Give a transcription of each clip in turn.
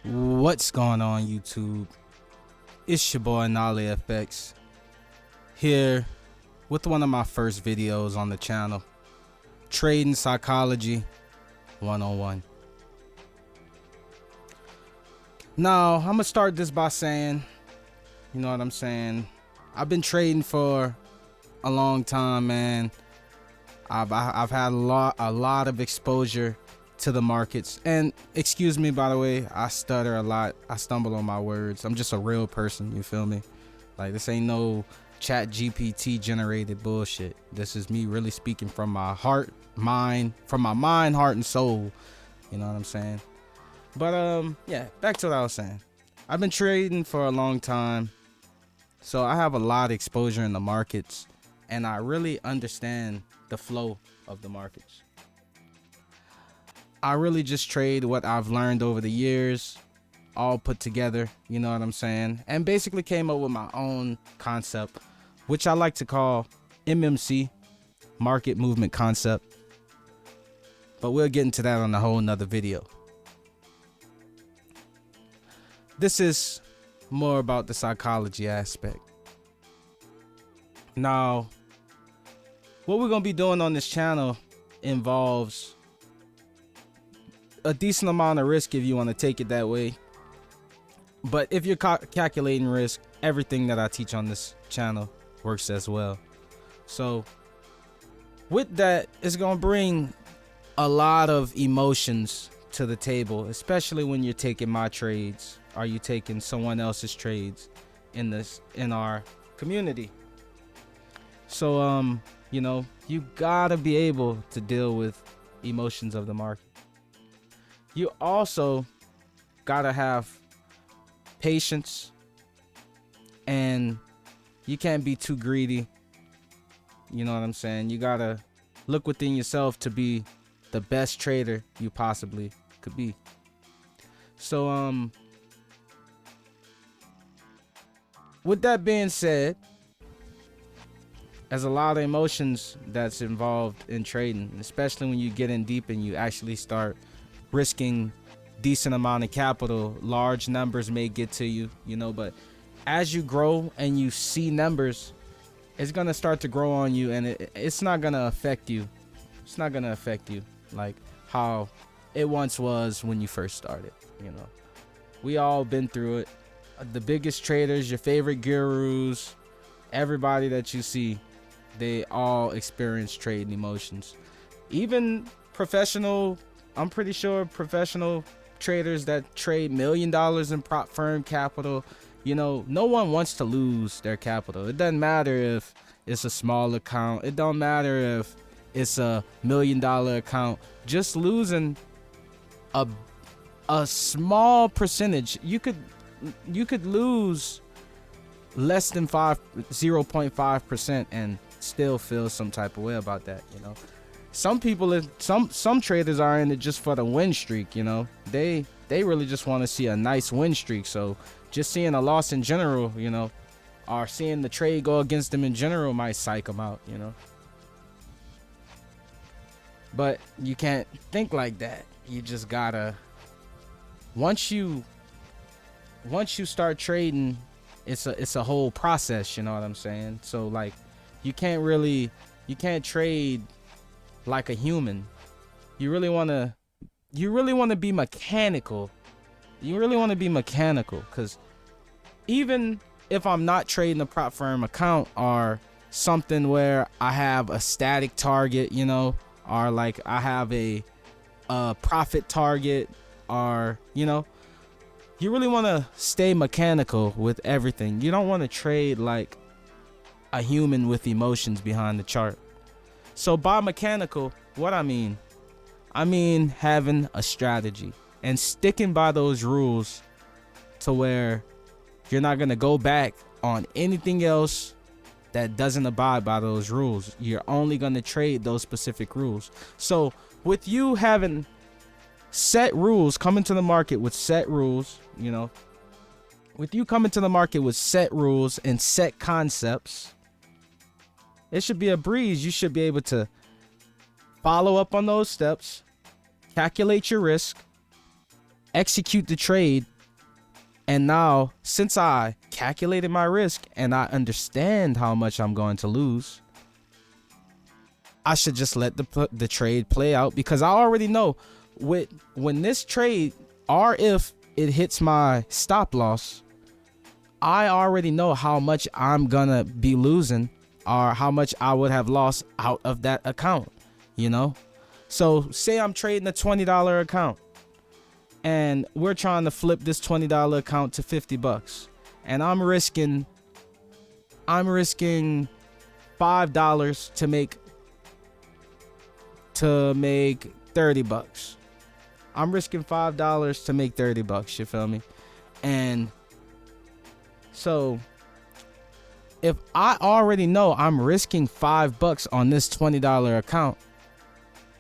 What's going on, YouTube? It's your boy Nollie FX here with one of my first videos on the channel, Trading Psychology 101. Now, I'm gonna start this by saying, you know what I'm saying? I've been trading for a long time, man. I've had a lot of exposure to the markets, and excuse me, by the way, I stutter a lot. I stumble on my words. I'm just a real person, you feel me? Like, this ain't no chat GPT generated bullshit. This is me really speaking from my heart, from my mind, heart, and soul. You know what I'm saying? But yeah, back to what I was saying. I've been trading for a long time, so I have a lot of exposure in the markets, and I really understand the flow of the markets. I really just trade what I've learned over the years, all put together, you know what I'm saying? And basically came up with my own concept, which I like to call MMC, market movement concept. But we'll get into that on a whole nother video. This is more about the psychology aspect. Now, what we're going to be doing on this channel involves a decent amount of risk, if you want to take it that way. But if you're calculating risk, everything that I teach on this channel works as well. So with that, it's going to bring a lot of emotions to the table, especially when you're taking my trades or you taking someone else's trades in our community. So you know, you gotta be able to deal with emotions of the market. You also gotta have patience, and you can't be too greedy. You know what I'm saying? You gotta look within yourself to be the best trader you possibly could be. So with that being said, there's a lot of emotions that's involved in trading, especially when you get in deep and you actually start risking decent amount of capital. Large numbers may get to you, you know, but as you grow and you see numbers, it's gonna start to grow on you, and it's not gonna affect you. It's not gonna affect you like how it once was when you first started. You know, we all been through it. The biggest traders, your favorite gurus, everybody that you see, they all experience trading emotions. Even professional, I'm pretty sure professional traders that trade $1 million in prop firm capital, you know, no one wants to lose their capital. It doesn't matter if it's a small account. It don't matter if it's a $1 million account. Just losing a small percentage, you could lose less than 0.5% and still feel some type of way about that, you know. Some people, some traders are in it just for the win streak, you know. They really just want to see a nice win streak. So just seeing a loss in general, you know, or seeing the trade go against them in general might psych them out, you know. But you can't think like that. You just gotta, once you start trading, it's a whole process, you know what I'm saying? So like, you can't trade like a human. You really want to be mechanical. You really want to be mechanical, because even if I'm not trading a prop firm account or something where I have a static target, you know, or like I have a profit target, or, you know, you really want to stay mechanical with everything. You don't want to trade like a human with emotions behind the chart. So by mechanical, what I mean having a strategy and sticking by those rules to where you're not going to go back on anything else that doesn't abide by those rules. You're only going to trade those specific rules. So with you having set rules, coming to the market with set rules, you know, with you coming to the market with set rules and set concepts, it should be a breeze. You should be able to follow up on those steps, calculate your risk, execute the trade And now, since I calculated my risk and I understand how much I'm going to lose, I should just let the trade play out, because I already know when this trade, or if it hits my stop loss, I already know how much I'm gonna be losing, or how much I would have lost out of that account, you know? So say I'm trading a $20 account and we're trying to flip this $20 account to $50, and I'm risking $5 to make $30. I'm risking $5 to make $30, you feel me? And so if I already know I'm risking $5 on this $20 account,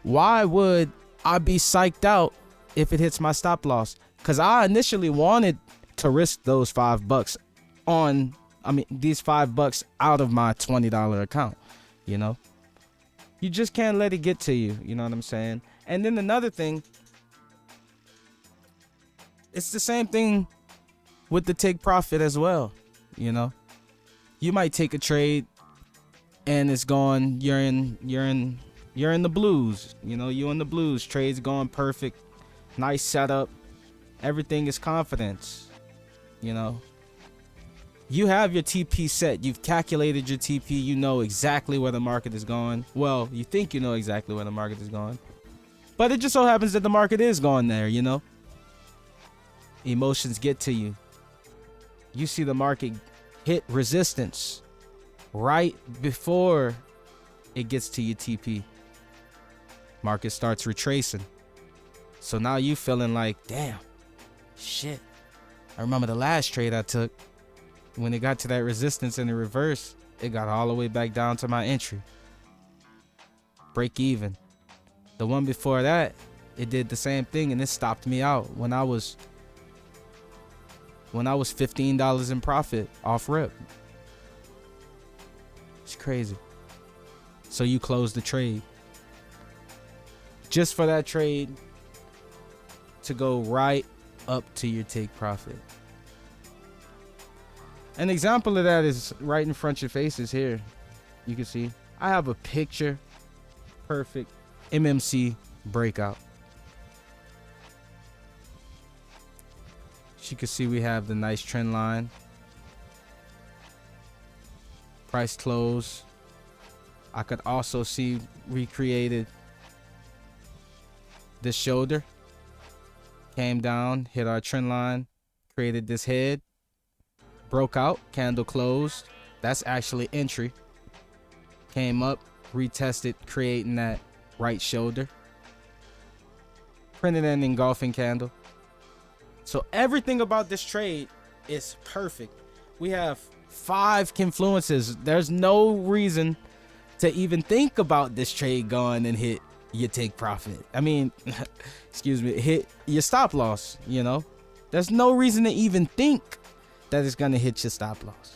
why would I be psyched out if it hits my stop loss? Because I initially wanted to risk those $5 these $5 out of my $20 account, you know? You just can't let it get to you, you know what I'm saying? And then another thing, it's the same thing with the take profit as well, you know? You might take a trade and it's gone, you're in the blues, you know, you're in the blues, trade's going perfect, nice setup, everything is confidence, you know? You have your TP set, you've calculated your TP, you know exactly where the market is going. Well, you think you know exactly where the market is going, but it just so happens that the market is going there, you know? Emotions get to you. You see the market hit resistance right before it gets to your TP. Market starts retracing. So now you feeling like, damn, shit. I remember the last trade I took. When it got to that resistance in the reverse, it got all the way back down to my entry. Break even. The one before that, it did the same thing and it stopped me out when I was $15 in profit off rip. It's crazy. So you close the trade. Just for that trade to go right up to your take profit. An example of that is right in front of your faces here. You can see I have a picture perfect MMC breakout. As you can see, we have the nice trend line. Price close. I could also see recreated this shoulder. Came down, hit our trend line, created this head. Broke out, candle closed. That's actually entry. Came up, retested, creating that right shoulder. Printed an engulfing candle. So everything about this trade is perfect. We have 5 confluences. There's no reason to even think about this trade going and hit your take profit. I mean, excuse me, hit your stop loss, you know? There's no reason to even think that it's gonna hit your stop loss.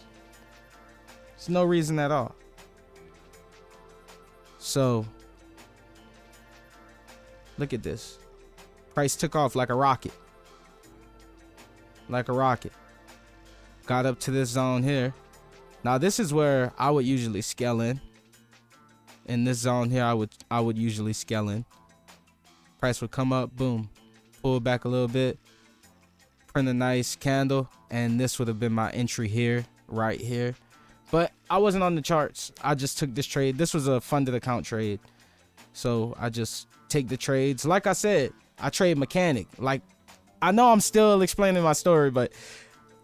There's no reason at all. So look at this. Price took off like a rocket. Like a rocket. Got up to this zone here. Now this is where I would usually scale in. In this zone here, I would usually scale in. Price would come up, boom, pull back a little bit, print a nice candle, and this would have been my entry here, right here. But I wasn't on the charts. I just took this trade. This was a funded account trade. So I just take the trades. Like I said, I trade mechanic. Like, I know I'm still explaining my story, but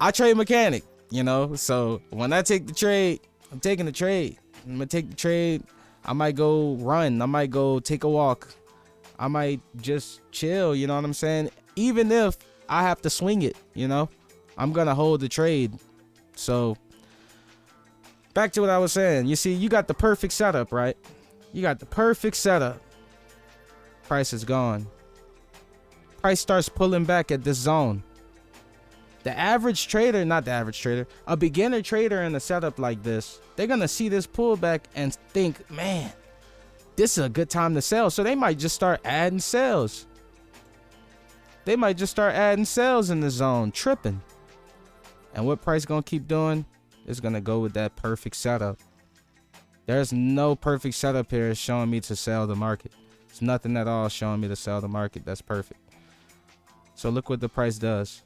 I trade mechanic, you know? So when I take the trade, I'm taking the trade. I'm gonna take the trade. I might go run. I might go take a walk. I might just chill, you know what I'm saying? Even if I have to swing it, you know, I'm gonna hold the trade. So back to what I was saying. You see, you got the perfect setup, right? You got the perfect setup. Price is gone. Price starts pulling back at this zone. The average trader, not the average trader, a beginner trader in a setup like this, they're gonna see this pullback and think, man, this is a good time to sell. So they might just start adding sales. They might just start adding sales in the zone, tripping. And what price gonna keep doing? It's gonna go with that perfect setup. There's no perfect setup here showing me to sell the market. It's nothing at all showing me to sell the market. That's perfect. So look what the price does.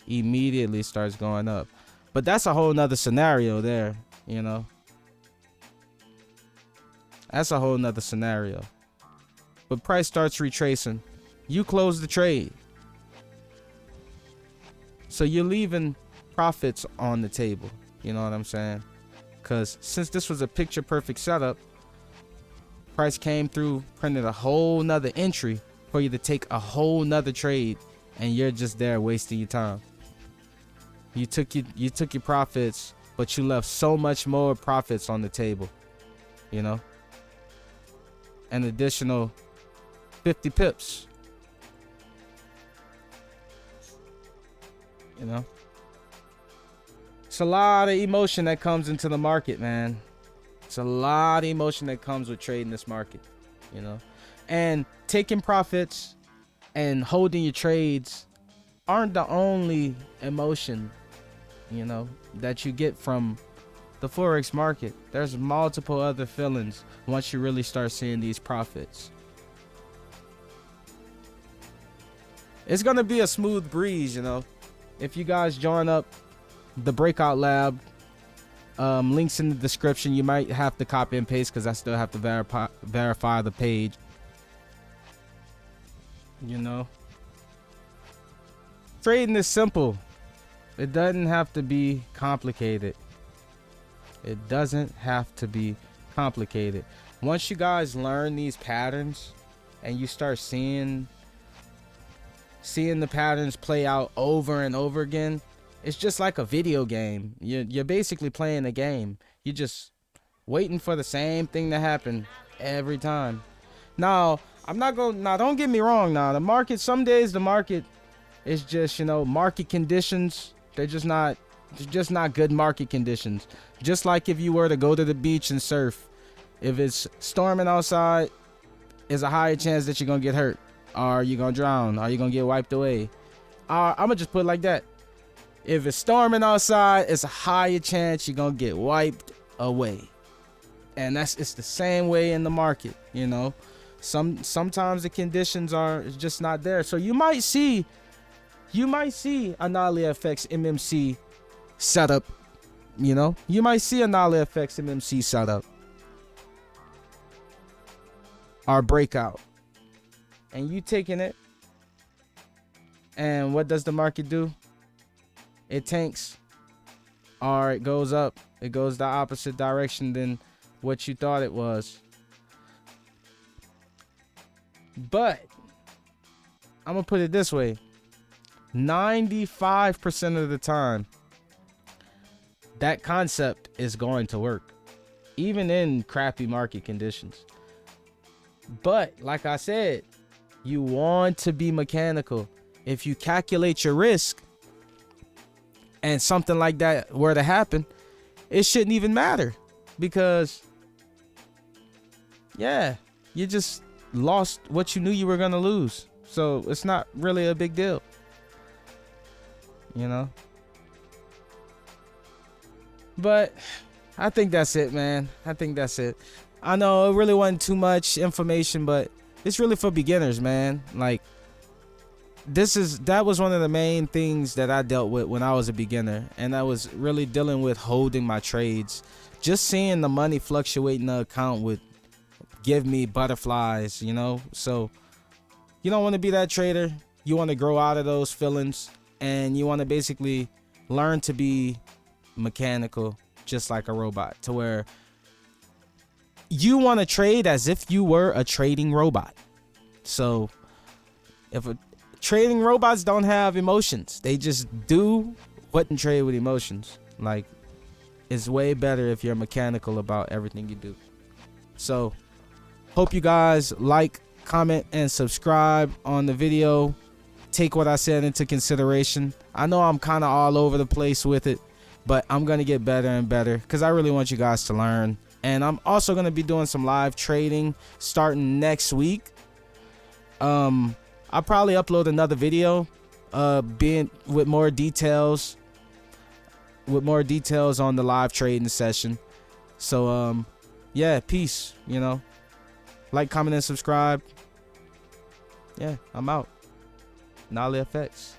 Immediately starts going up. But that's a whole nother scenario there, you know. That's a whole nother scenario. But price starts retracing. You close the trade. So you're leaving profits on the table. You know what I'm saying? Because since this was a picture perfect setup, price came through, printed a whole nother entry for you to take a whole nother trade, and you're just there wasting your time. You took your profits, but you left so much more profits on the table, you know? An additional 50 pips. You know? It's a lot of emotion that comes into the market, man. It's a lot of emotion that comes with trading this market, you know? And taking profits and holding your trades aren't the only emotion, you know, that you get from the Forex market. There's multiple other feelings once you really start seeing these profits. It's gonna be a smooth breeze, you know. If you guys join up the breakout lab, links in the description. You might have to copy and paste because I still have to verify the page, you know. Trading is simple. It doesn't have to be complicated. It doesn't have to be complicated. Once you guys learn these patterns and you start seeing the patterns play out over and over again, it's just like a video game. You're basically playing a game. You're just waiting for the same thing to happen every time. Now, don't get me wrong. Now, the market, some days the market is just, you know, market conditions. They're just not good market conditions. Just like if you were to go to the beach and surf, if it's storming outside, there's a higher chance that you're gonna get hurt, or you're gonna drown, or you're gonna get wiped away. I'm gonna just put it like that. If it's storming outside, it's a higher chance you're gonna get wiped away. And it's the same way in the market, you know. Sometimes the conditions are just not there. So you might see a Nollie FX MMC setup, you know. You might see a Nollie FX MMC setup or breakout, and you taking it, and what does the market do? It tanks, or it goes up. It goes the opposite direction than what you thought it was. But I'm gonna put it this way: 95% of the time, that concept is going to work, even in crappy market conditions. But like I said, you want to be mechanical. If you calculate your risk and something like that were to happen, it shouldn't even matter, because yeah, you just lost what you knew you were gonna lose. So it's not really a big deal, you know. But I think that's it, man. I think that's it. I know it really wasn't too much information, but it's really for beginners, man. Like, that was one of the main things that I dealt with when I was a beginner, and I was really dealing with holding my trades. Just seeing the money fluctuate in the account would give me butterflies, you know. So you don't want to be that trader. You want to grow out of those feelings, and you want to basically learn to be mechanical, just like a robot, to where you want to trade as if you were a trading robot. So if trading robots don't have emotions, they just do what and trade with emotions. Like, it's way better if you're mechanical about everything you do. So hope you guys like, comment, and subscribe on the video. Take what I said into consideration. I know I'm kind of all over the place with it, but I'm going to get better and better because I really want you guys to learn. And I'm also going to be doing some live trading starting next week. I'll probably upload another video being with more details with more details on the live trading session. So yeah, peace. You know, like, comment, and subscribe. Yeah, I'm out. Nollie FX.